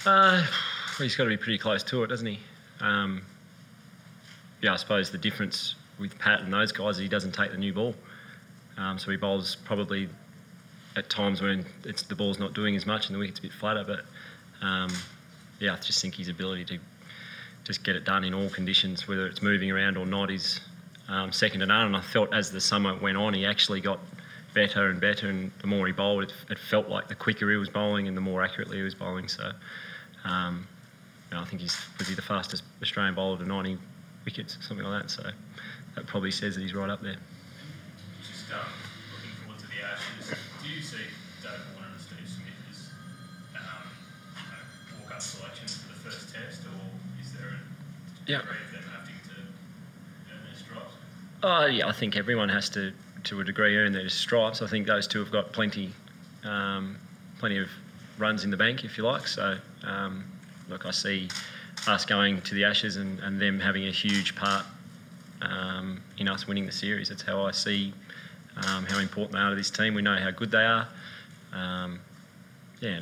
Well, he's got to be pretty close to it, doesn't he? I suppose the difference with Pat and those guys is he doesn't take the new ball. So he bowls probably at times when the ball's not doing as much and the wicket's a bit flatter. But, I just think his ability to just get it done in all conditions, whether it's moving around or not, is second to none. And I felt as the summer went on, he actually got better and better, and the more he bowled, it felt like the quicker he was bowling and the more accurately he was bowling. So I think was he the fastest Australian bowler to 90 wickets, something like that. So that probably says that he's right up there. Just looking forward to the Ashes, do you see Dave Warner and Steve Smith as walk-up selections for the first test, or is there a degree of them having to earn their stripes? I think everyone has to a degree, earn their stripes. I think those two have got plenty of runs in the bank, if you like. So, I see us going to the Ashes and them having a huge part in us winning the series. That's how I see how important they are to this team. We know how good they are. And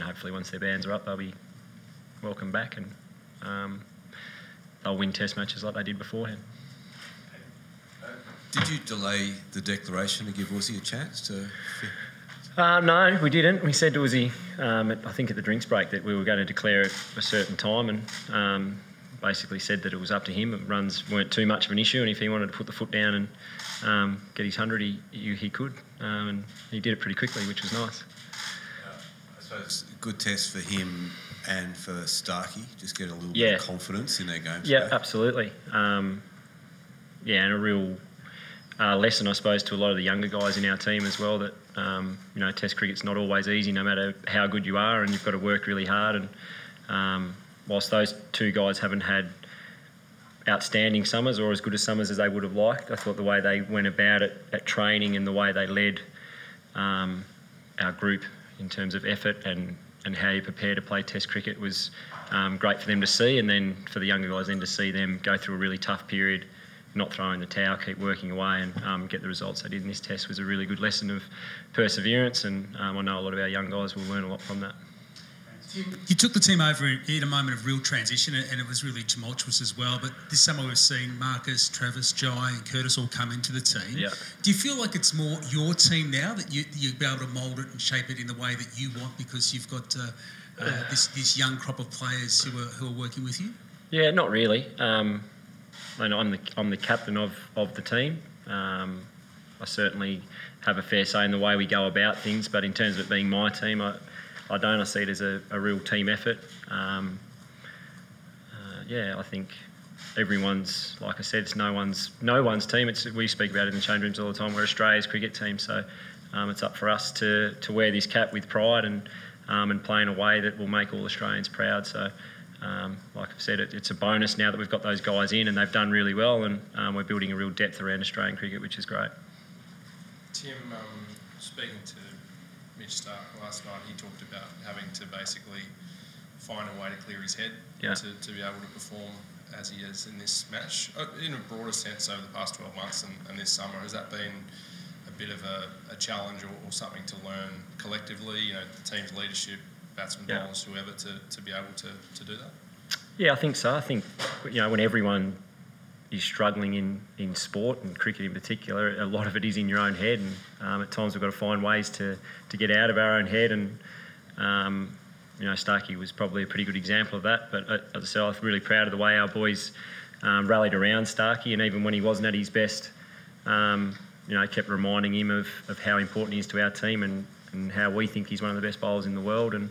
hopefully once their bands are up, they'll be welcome back and they'll win test matches like they did beforehand. Did you delay the declaration to give Aussie a chance to... No, we didn't. We said to Aussie, I think at the drinks break, that we were going to declare at a certain time, and basically said that it was up to him. Runs weren't too much of an issue, and if he wanted to put the foot down and get his 100, he could. And he did it pretty quickly, which was nice. I suppose a good test for him and for Starkey, just get a little bit of confidence in their games. Yeah, absolutely. And a real... lesson, I suppose, to a lot of the younger guys in our team as well, that Test cricket's not always easy, no matter how good you are, and you've got to work really hard. And whilst those two guys haven't had outstanding summers or as good as summers as they would have liked, I thought the way they went about it at training and the way they led our group in terms of effort and how you prepare to play Test cricket was great for them to see, and then for the younger guys then to see them go through a really tough period, not throwing the towel, keep working away and get the results they did in this test was a really good lesson of perseverance, and I know a lot of our young guys will learn a lot from that. You took the team over in a moment of real transition, and it was really tumultuous as well, but this summer we've seen Marcus, Travis, Jai and Curtis all come into the team. Yeah. Do you feel like it's more your team now, that you'll be able to mould it and shape it in the way that you want, because you've got this young crop of players who are working with you? Yeah, not really. I'm the captain of the team. I certainly have a fair say in the way we go about things, but in terms of it being my team, I don't. I see it as a real team effort. I think everyone's, like I said, it's no one's team. We speak about it in the change rooms all the time. We're Australia's cricket team, so it's up for us to wear this cap with pride and play in a way that will make all Australians proud. So. Like I've said, it's a bonus now that we've got those guys in and they've done really well, and we're building a real depth around Australian cricket, which is great. Tim, speaking to Mitch Stark last night, he talked about having to basically find a way to clear his head to be able to perform as he is in this match. In a broader sense, over the past 12 months and this summer, has that been a bit of a challenge or something to learn collectively, the team's leadership, batsmen, bowlers, whoever, to be able to do that? Yeah, I think so. I think, when everyone is struggling in sport and cricket in particular, a lot of it is in your own head, and at times we've got to find ways to get out of our own head, and Starkey was probably a pretty good example of that. But as I said, I was really proud of the way our boys rallied around Starkey, and even when he wasn't at his best, kept reminding him of how important he is to our team and how we think he's one of the best bowlers in the world. And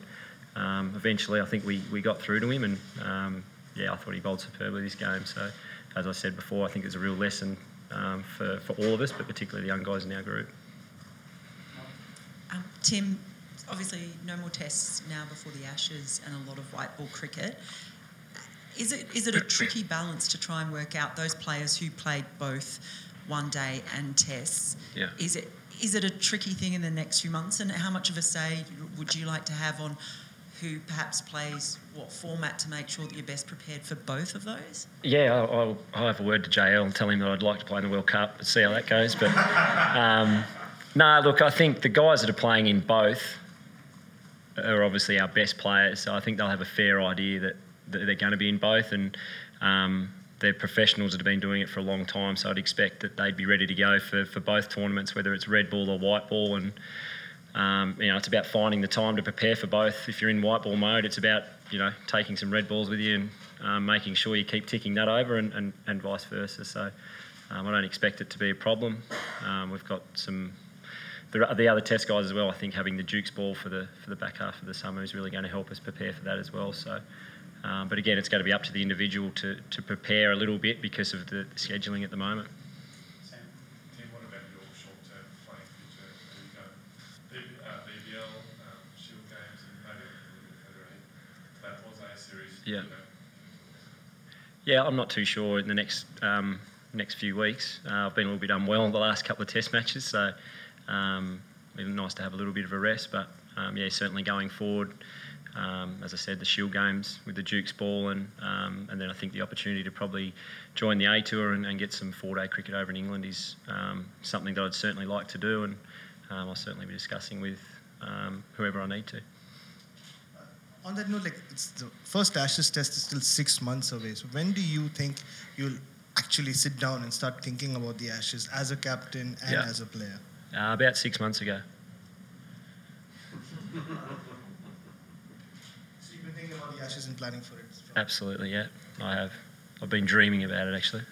eventually I think we got through to him, and I thought he bowled superbly this game. So as I said before, I think it's a real lesson for all of us, but particularly the young guys in our group. Tim, obviously no more tests now before the Ashes and a lot of white ball cricket. Is it a tricky balance to try and work out those players who played both one day and tests? Yeah. Is it a tricky thing in the next few months, and how much of a say would you like to have on who perhaps plays what format to make sure that you're best prepared for both of those? Yeah, I'll have a word to JL and tell him that I'd like to play in the World Cup and see how that goes. But no, look, I think the guys that are playing in both are obviously our best players, so I think they'll have a fair idea that they're going to be in both, and they're professionals that have been doing it for a long time, so I'd expect that they'd be ready to go for both tournaments, whether it's red ball or white ball, and it's about finding the time to prepare for both. If you're in white ball mode, it's about taking some red balls with you and making sure you keep ticking that over, and vice versa. So I don't expect it to be a problem. We've got the other test guys as well. I think having the Dukes ball for the back half of the summer is really going to help us prepare for that as well. So, but again, it's going to be up to the individual to prepare a little bit because of the scheduling at the moment. Tim, what about your short-term playing future? You've got BBL, Shield games, and maybe a little bit further ahead. That was a series. Yeah. Yeah, I'm not too sure in the next few weeks. I've been a little bit unwell in the last couple of test matches, so it's nice to have a little bit of a rest. But certainly going forward, as I said, the Shield games with the Dukes ball, and then I think the opportunity to probably join the A Tour and get some 4-day cricket over in England is something that I'd certainly like to do, and I'll certainly be discussing with whoever I need to. On that note, it's the first Ashes test is still 6 months away. So when do you think you'll actually sit down and start thinking about the Ashes as a captain and as a player? About 6 months ago. So you've been thinking about the Ashes and planning for it? Absolutely, yeah. I have. I've been dreaming about it, actually.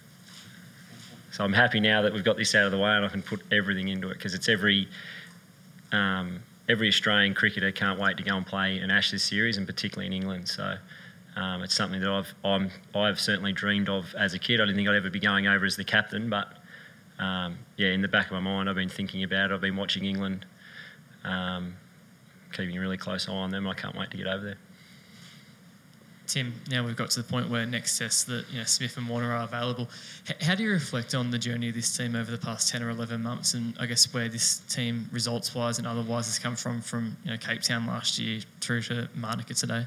So I'm happy now that we've got this out of the way and I can put everything into it, because it's every Australian cricketer can't wait to go and play an Ashes series, and particularly in England. So it's something that I've certainly dreamed of as a kid. I didn't think I'd ever be going over as the captain, but in the back of my mind, I've been thinking about it. I've been watching England, keeping a really close eye on them. I can't wait to get over there. Tim, now we've got to the point where next tests that Smith and Warner are available. How do you reflect on the journey of this team over the past 10 or 11 months, and I guess where this team results-wise and otherwise has come from Cape Town last year through to Marnica today?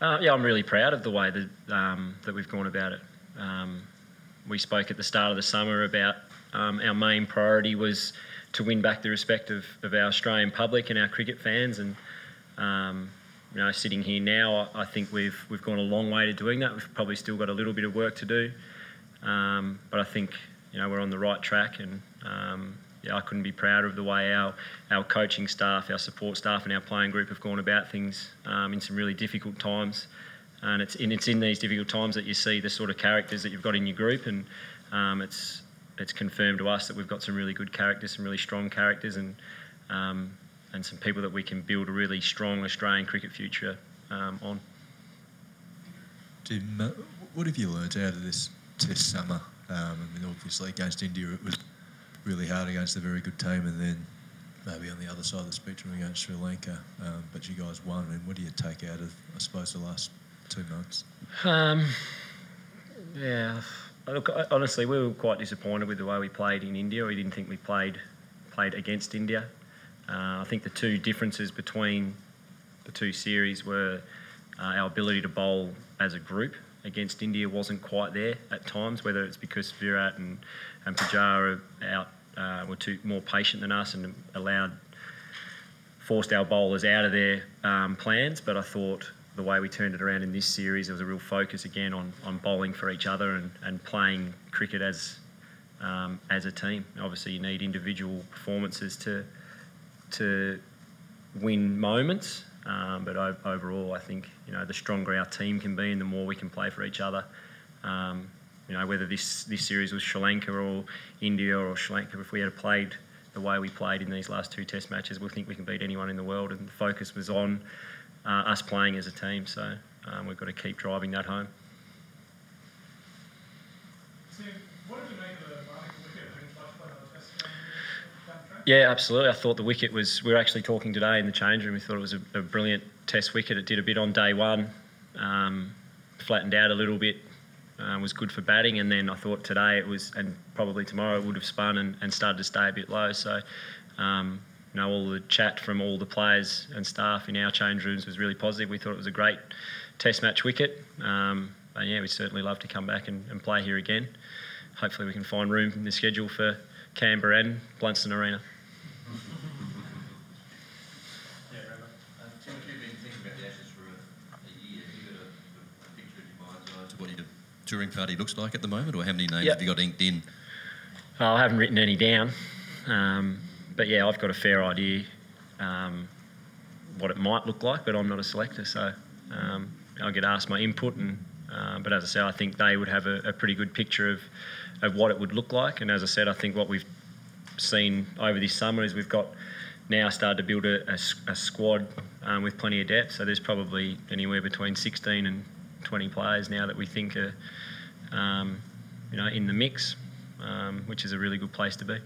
I'm really proud of the way that we've gone about it. We spoke at the start of the summer about our main priority was to win back the respect of our Australian public and our cricket fans, and sitting here now, I think we've gone a long way to doing that. We've probably still got a little bit of work to do, but I think we're on the right track, and I couldn't be prouder of the way our coaching staff, our support staff, and our playing group have gone about things in some really difficult times. And it's in these difficult times that you see the sort of characters that you've got in your group, and it's confirmed to us that we've got some really good characters, some really strong characters, and some people that we can build a really strong Australian cricket future on. Tim, what have you learnt out of this test summer? Obviously against India it was really hard against a very good team, and then maybe on the other side of the spectrum against Sri Lanka, but you guys won. What do you take out of, I suppose, the last 2 months? Look, honestly, we were quite disappointed with the way we played in India. We didn't think we played against India. I think the two differences between the two series were our ability to bowl as a group against India wasn't quite there at times, whether it's because Virat and Pujara were more patient than us and forced our bowlers out of their plans. But I thought the way we turned it around in this series, there was a real focus again on bowling for each other and playing cricket as a team. Obviously, you need individual performances to win moments, but overall, I think the stronger our team can be and the more we can play for each other. Whether this series was Sri Lanka or India or Sri Lanka, if we had played the way we played in these last 2 test matches, we think we can beat anyone in the world, and the focus was on us playing as a team. So we've got to keep driving that home. Tim, what did you make of the Marnica wicket? Have you touched on the test down track? Yeah, absolutely. I thought the wicket was... We were actually talking today in the change room. We thought it was a brilliant test wicket. It did a bit on day one, flattened out a little bit, was good for batting, and then I thought today it was, and probably tomorrow it would have spun and started to stay a bit low. So, all the chat from all the players and staff in our change rooms was really positive. We thought it was a great test match wicket. But yeah, we'd certainly love to come back and play here again. Hopefully we can find room in the schedule for Canberra and Blunston Arena. Yeah, Robert. thinking about the Ashes for a year, have you got a picture in your mind's eye to what your touring party looks like at the moment, or how many names have you got inked in? I haven't written any down, but yeah, I've got a fair idea what it might look like, but I'm not a selector, so I'll get asked my input, and but as I say, I think they would have a pretty good picture of what it would look like. And as I said, I think what we've seen over this summer is we've got now started to build a squad with plenty of depth. So there's probably anywhere between 16 and 20 players now that we think are in the mix, which is a really good place to be.